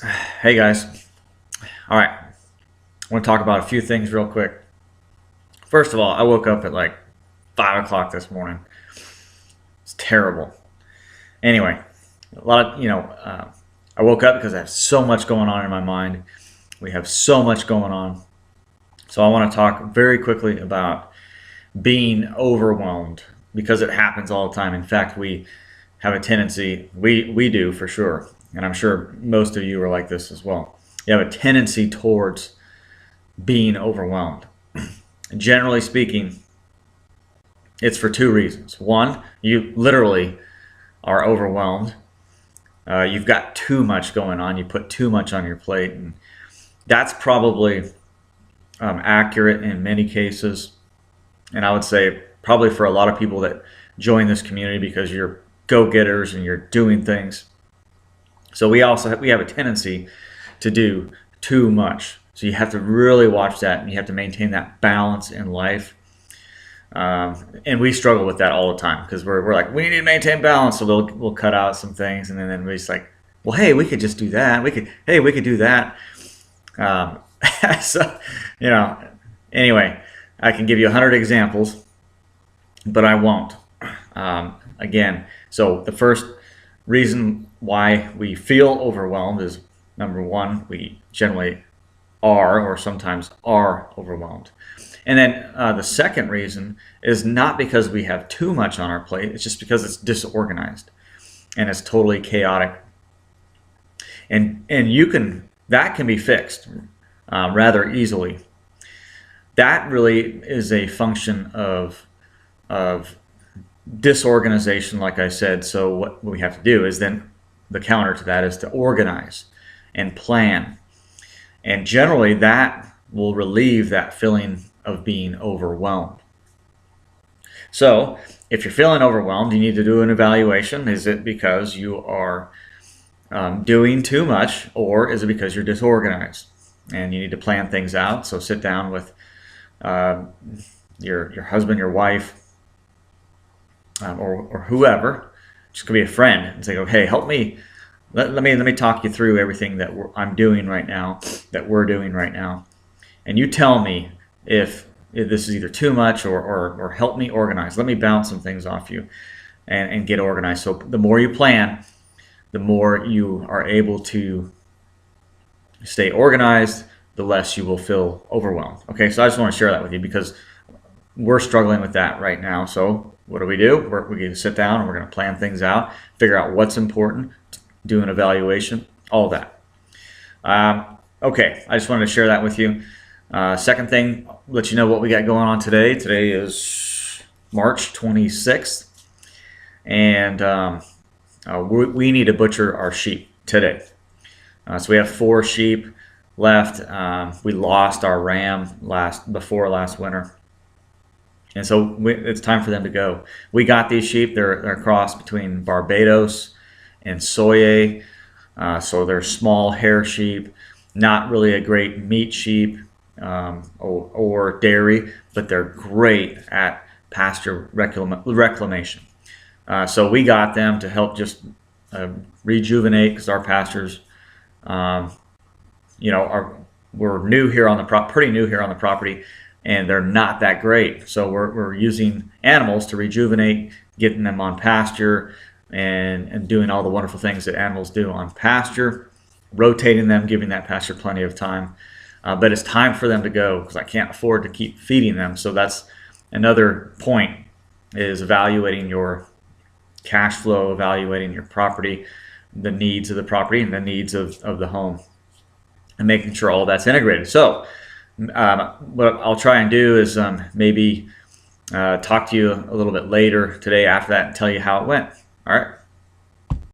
Hey guys. All right. I want to talk about a few things real quick. First of all, I woke up at like 5 o'clock this morning. It's terrible. Anyway, a lot of, I woke up because I have so much going on in my mind. We have so much going on. So I want to talk very quickly about being overwhelmed because it happens all the time. In fact, we have a tendency, we do for sure, and I'm sure most of you are like this as well. You have a tendency towards being overwhelmed. Generally speaking, it's for two reasons. One, you literally are overwhelmed. You've got too much going on. You put too much on your plate, and that's probably accurate in many cases. And I would say probably for a lot of people that join this community because you're go-getters and you're doing things. So we have a tendency to do too much. So you have to really watch that, and you have to maintain that balance in life. And we struggle with that all the time because we're like, we need to maintain balance. So we'll cut out some things, and then we're just like, well, hey, we could just do that. We could do that. Um, so, anyway, I can give you 100 examples, but I won't. Again, so the first reason why we feel overwhelmed is number one, we generally are or sometimes are overwhelmed. And then the second reason is not because we have too much on our plate, it's just because it's disorganized and it's totally chaotic. And that can be fixed rather easily. That really is a function of disorganization, like I said. So what we have to do is then the counter to that is to organize and plan. And generally that will relieve that feeling of being overwhelmed. So if you're feeling overwhelmed, you need to do an evaluation. Is it because you are doing too much, or is it because you're disorganized? And you need to plan things out. So sit down with your husband, your wife, or whoever. Just could be a friend and say, "Okay, help me. Let me talk you through everything that I'm doing right now, that we're doing right now, and you tell me if this is either too much or help me organize. Let me bounce some things off you and get organized." So the more you plan, the more you are able to stay organized, the less you will feel overwhelmed. Okay, so I just want to share that with you because we're struggling with that right now. So what do? We're going to sit down and we're going to plan things out, figure out what's important, do an evaluation, all that. Okay, I just wanted to share that with you. Second thing, let you know what we got going on today. Today is March 26th, and we need to butcher our sheep today. So we have 4 sheep left. We lost our ram before last winter. And so it's time for them to go. We got these sheep. They're a cross between Barbados and Soye. So they're small hair sheep, not really a great meat sheep or dairy, but they're great at pasture reclamation. So we got them to help just rejuvenate because our pastures, we're new here on the pretty new here on the property, and they're not that great. So we're using animals to rejuvenate, getting them on pasture, and doing all the wonderful things that animals do on pasture, rotating them, giving that pasture plenty of time. But it's time for them to go because I can't afford to keep feeding them. So that's another point, is evaluating your cash flow, evaluating your property, the needs of the property and the needs of the home, and making sure all that's integrated. So what I'll try and do is maybe talk to you a little bit later today after that and tell you how it went. All right.